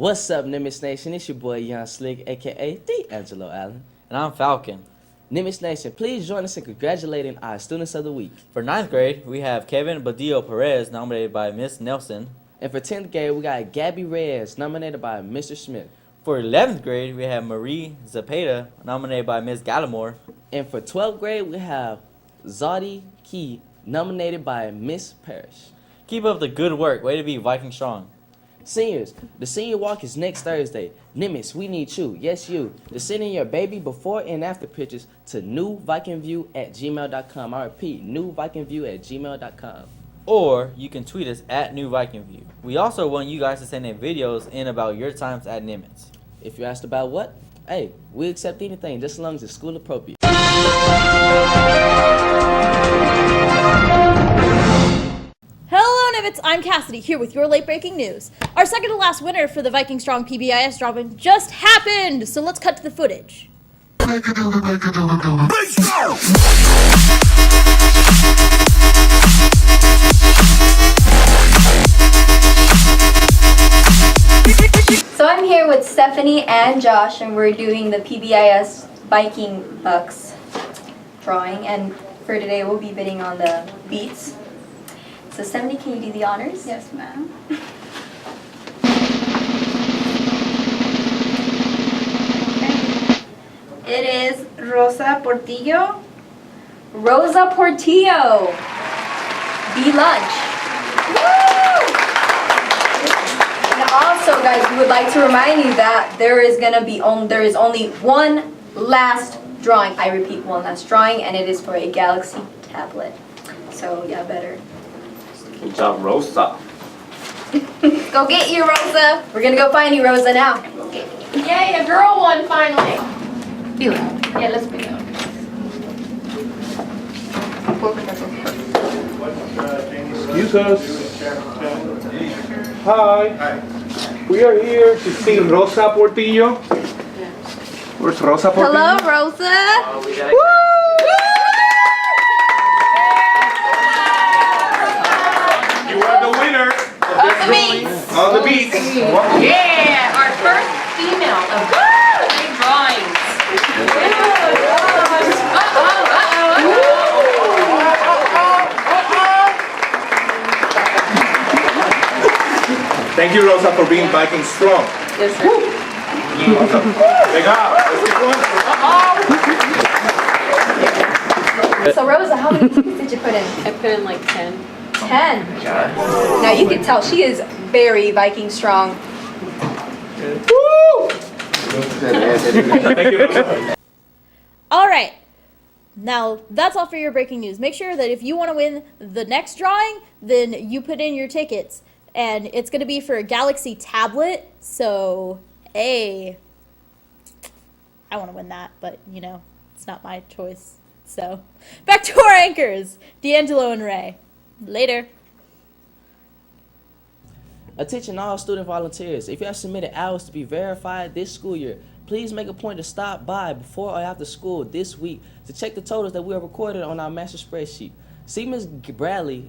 What's up, Nimitz Nation? It's your boy Young Slick, aka The Angelo Allen. And I'm Falcon. Nimitz Nation, please join us in congratulating our Students of the Week. For 9th grade, we have Kevin Badillo Perez, nominated by Miss Nelson. And for 10th grade, we got Gabby Reyes, nominated by Mr. Smith. For 11th grade, we have Marie Zapata, nominated by Miss Gallimore. And for 12th grade, we have Zadi Key, nominated by Miss Parrish. Keep up the good work. Way to be Viking strong. Seniors, the senior walk is next Thursday. Nimitz, we need you, yes you, to send in your baby before and after pictures to newvikingview@gmail.com. I repeat, newvikingview@gmail.com. Or you can tweet us at New Viking View. We also want you guys to send in videos in about your times at Nimitz. If you're asked about what, hey, we accept anything just as long as it's school appropriate. Hello Nimitz, I'm Cassidy here with your late breaking news. Our second to last winner for the Viking Strong PBIS drawing just happened, so let's cut to the footage. So I'm here with Stephanie and Josh, and we're doing the PBIS Viking Bucks drawing, and for today we'll be bidding on the beats. So Stephanie, can you do the honors? Yes, ma'am. It is Rosa Portillo. Rosa Portillo. Be lunch. And also, guys, we would like to remind you that there is only one last drawing. I repeat, one last drawing, and it is for a Galaxy tablet. So yeah, better. Good job, Rosa. Go get you, Rosa. We're gonna go find you, Rosa, now. Okay. Yay, a girl won finally. Be loud. Yeah, let's be loud. Excuse us. Hi. We are here to see Rosa Portillo. Where's Rosa Portillo? Hello, Rosa. You are the winner of this drawing on the beat. Yeah, our first female of big drawings. Thank you, Rosa, for being Viking strong. Yes, sir. Awesome. Let's keep going. So, Rosa, how many tickets did you put in? I put in like 10. 10. Now you can tell she is very Viking strong. Thank you, Rosa. All right, now that's all for your breaking news. Make sure that if you want to win the next drawing, then you put in your tickets. And it's going to be for a Galaxy tablet, so, hey, I want to win that, but, you know, it's not my choice. So, back to our anchors, D'Angelo and Ray. Later. Attention all student volunteers, if you have submitted hours to be verified this school year, please make a point to stop by before or after school this week to check the totals that we have recorded on our master spreadsheet. See Ms. Bradley,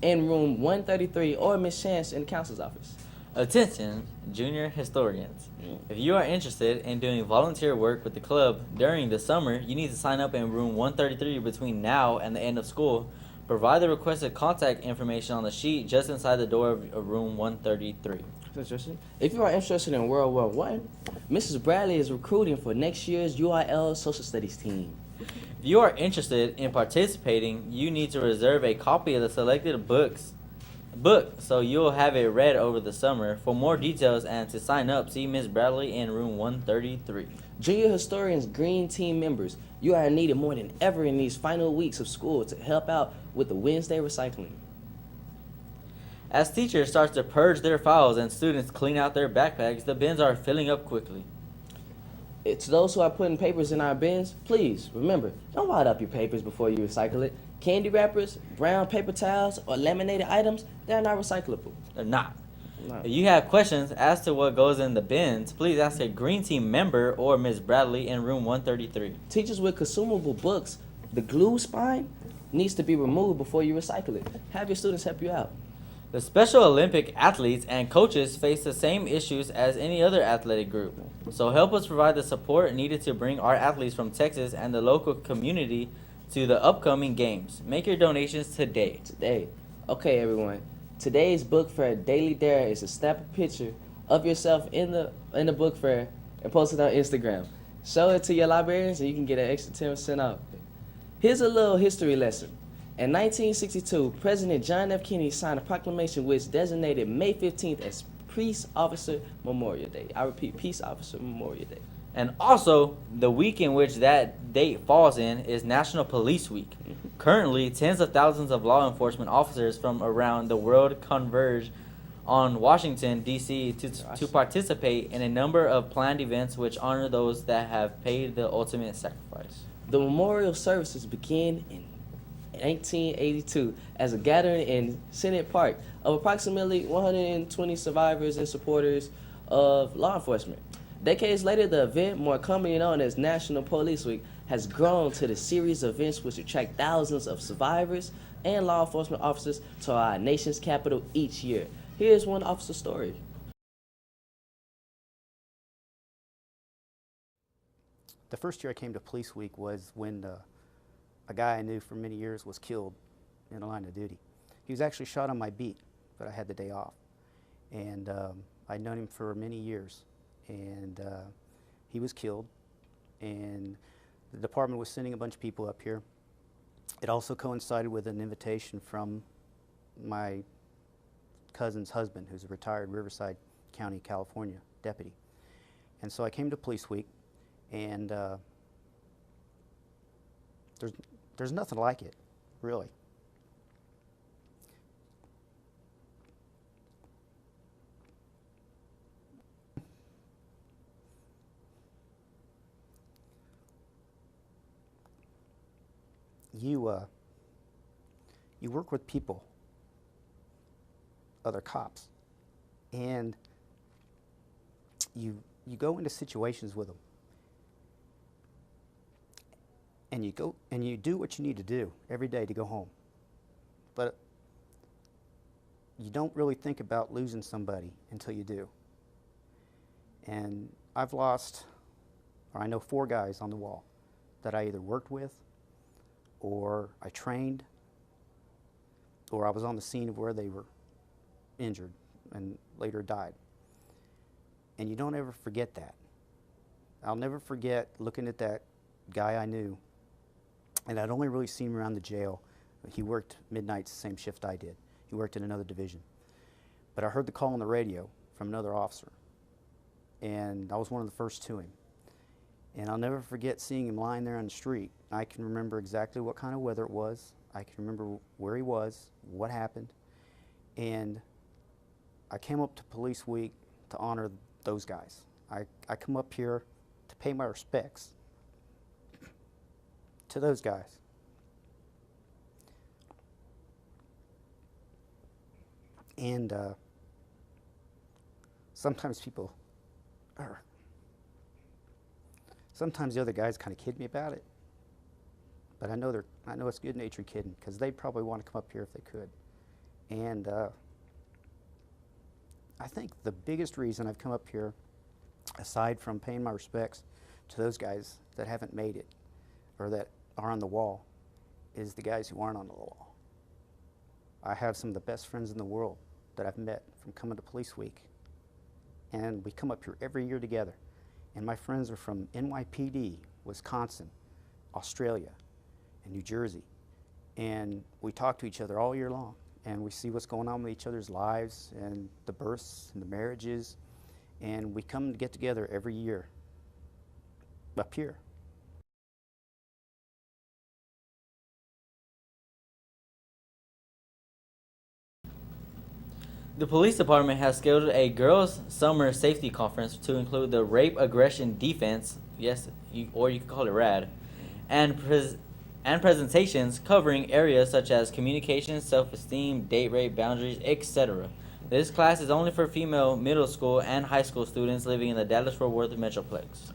in room 133 or Ms. Chance in the counselor's office. Attention, junior historians. If you are interested in doing volunteer work with the club during the summer, you need to sign up in room 133 between now and the end of school. Provide the requested contact information on the sheet just inside the door of room 133. If you are interested in World War I, Mrs. Bradley is recruiting for next year's UIL Social Studies team. If you are interested in participating, you need to reserve a copy of the selected book so you'll have it read over the summer. For more details and to sign up, see Ms. Bradley in room 133. Junior historians, green team members, you are needed more than ever in these final weeks of school to help out with the Wednesday recycling. As teachers start to purge their files and students clean out their backpacks, the bins are filling up quickly. To those who are putting papers in our bins, please remember, don't wad up your papers before you recycle it. Candy wrappers, brown paper towels, or laminated items, they're not recyclable. They're not. No. If you have questions as to what goes in the bins, please ask a green team member or Ms. Bradley in room 133. Teachers with consumable books, the glue spine needs to be removed before you recycle it. Have your students help you out. The Special Olympic athletes and coaches face the same issues as any other athletic group. So help us provide the support needed to bring our athletes from Texas and the local community to the upcoming games. Make your donations today. Okay, everyone. Today's book fair daily dare is to snap a picture of yourself in the book fair and post it on Instagram. Show it to your librarians and you can get an extra 10% off. Here's a little history lesson. In 1962, President John F. Kennedy signed a proclamation which designated May 15th as Peace Officer Memorial Day. I repeat, Peace Officer Memorial Day. And also, the week in which that date falls in is National Police Week. Currently, tens of thousands of law enforcement officers from around the world converge on Washington, D.C. to participate in a number of planned events which honor those that have paid the ultimate sacrifice. The memorial services began in 1982 as a gathering in Senate Park of approximately 120 survivors and supporters of law enforcement. Decades later, the event, more commonly known as National Police Week, has grown to the series of events which attract thousands of survivors and law enforcement officers to our nation's capital each year. Here's one officer's story. The first year I came to Police Week was when a guy I knew for many years was killed in the line of duty. He was actually shot on my beat, but I had the day off. And I'd known him for many years. And he was killed, and the department was sending a bunch of people up here. It also coincided with an invitation from my cousin's husband, who's a retired Riverside County, California deputy. And so I came to Police Week, and there's nothing like it, really. You work with people, other cops, and you go into situations with them, and you do what you need to do every day to go home, but you don't really think about losing somebody until you do. And I've lost, or I know 4 guys on the wall that I either worked with, or I trained, or I was on the scene of where they were injured and later died. And you don't ever forget that. I'll never forget looking at that guy I knew, and I'd only really seen him around the jail. He worked midnights, the same shift I did. He worked in another division. But I heard the call on the radio from another officer, and I was one of the first to him. And I'll never forget seeing him lying there on the street. I can remember exactly what kind of weather it was. I can remember where he was, what happened. And I came up to Police Week to honor those guys. I come up here to pay my respects to those guys. And sometimes people sometimes the other guys kind of kid me about it, but I know it's good-natured kidding, because they probably want to come up here if they could. And I think the biggest reason I've come up here, aside from paying my respects to those guys that haven't made it or that are on the wall, is the guys who aren't on the wall. I have some of the best friends in the world that I've met from coming to Police Week, and we come up here every year together. And my friends are from NYPD, Wisconsin, Australia, and New Jersey. And we talk to each other all year long, and we see what's going on with each other's lives and the births and the marriages. And we come to get together every year up here. The police department has scheduled a girls' summer safety conference to include the Rape Aggression Defense, or you can call it RAD, and presentations covering areas such as communication, self-esteem, date rape, boundaries, etc. This class is only for female middle school and high school students living in the Dallas-Fort Worth Metroplex.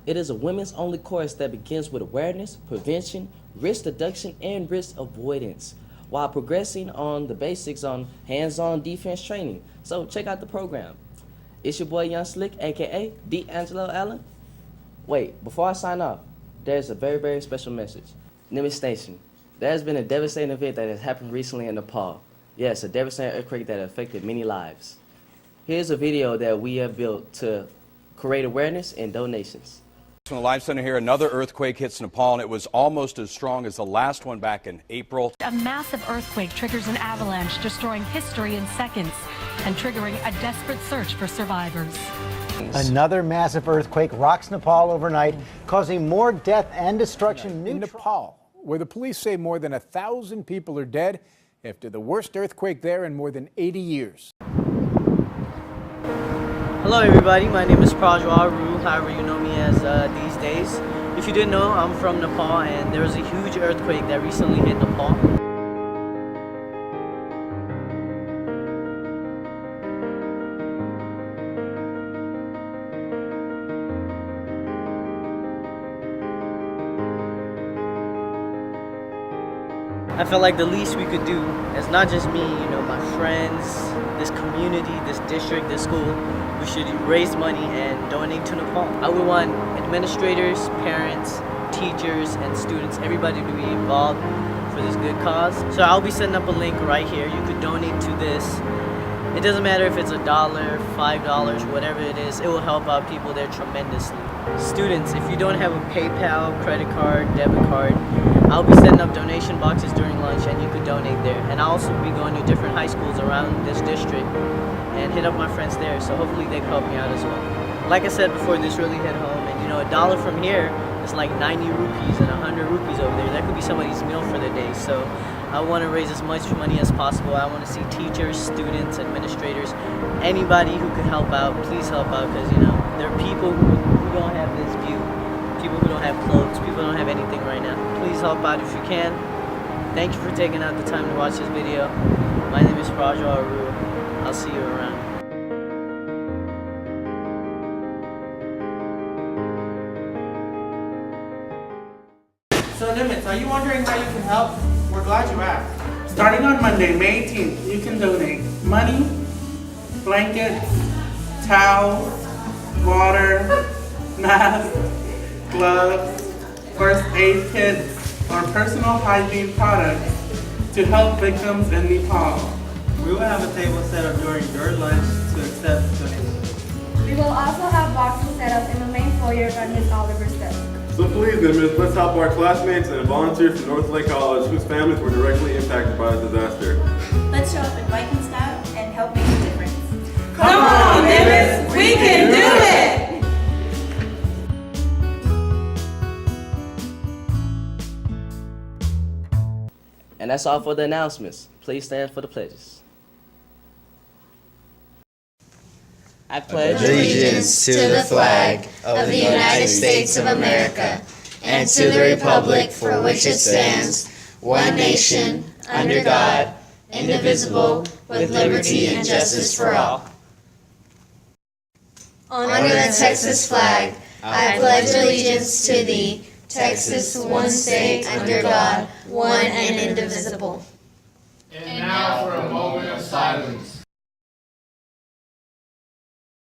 It is a women's-only course that begins with awareness, prevention, risk reduction, and risk avoidance. while progressing on the basics on hands-on defense training. So check out the program. It's your boy Young Slick, aka D'Angelo Allen. Wait, before I sign off, there's a very, very special message. Nimitz Station, there has been a devastating event that has happened recently in Nepal. Yes, a devastating earthquake that affected many lives. Here's a video that we have built to create awareness and donations. From the Live Center here, another earthquake hits Nepal, and it was almost as strong as the last one back in April. A massive earthquake triggers an avalanche, destroying history in seconds and triggering a desperate search for survivors. Another massive earthquake rocks Nepal overnight, causing more death and destruction. In Nepal, where the police say more than 1,000 people are dead after the worst earthquake there in more than 80 years. Hello everybody, my name is Prajwal Rue, however you know me as these days. If you didn't know, I'm from Nepal, and there was a huge earthquake that recently hit Nepal. I felt like the least we could do, as not just me, you know, my friends, this community, this district, this school, we should raise money and donate to Nepal. I would want administrators, parents, teachers, and students, everybody to be involved for this good cause. So I'll be setting up a link right here. You could donate to this. It doesn't matter if it's $1, $5, whatever it is, it will help out people there tremendously. Students, if you don't have a PayPal, credit card, debit card, I'll be setting up donation boxes during lunch and you could donate there. And I'll also be going to different high schools around this district and hit up my friends there, so hopefully they can help me out as well. Like I said before, this really hit home, and you know, $1 from here is like 90 rupees and 100 rupees over there. That could be somebody's meal for the day. So I want to raise as much money as possible. I want to see teachers, students, administrators, anybody who could help out, please help out, because you know, there are people who don't have this view, people who don't have clothes, people who don't have anything right now. Please help out if you can. Thank you for taking out the time to watch this video. My name is Prajwal Rue. I'll see you around. So Nimitz, are you wondering how you can help? We're glad you asked. Starting on Monday, May 18th, you can donate money, blankets, towels, water, masks, gloves, first aid kits, or personal hygiene products to help victims in Nepal. We will have a table set up during your lunch to accept donations. We will also have boxes set up in the main foyer on Ms. Oliver's desk. So please, Nimitz, let's help our classmates and volunteers from North Lake College whose families were directly impacted by the disaster. Let's show up in Viking style and help make a difference. Come on, Nimitz, we can do it! And that's all for the announcements. Please stand for the pledges. I pledge allegiance to the flag of the United States of America and to the republic for which it stands, one nation, under God, indivisible, with liberty and justice for all. Under the Texas flag, I pledge allegiance to thee, Texas, one state, under God, one and indivisible. And now for a moment of silence.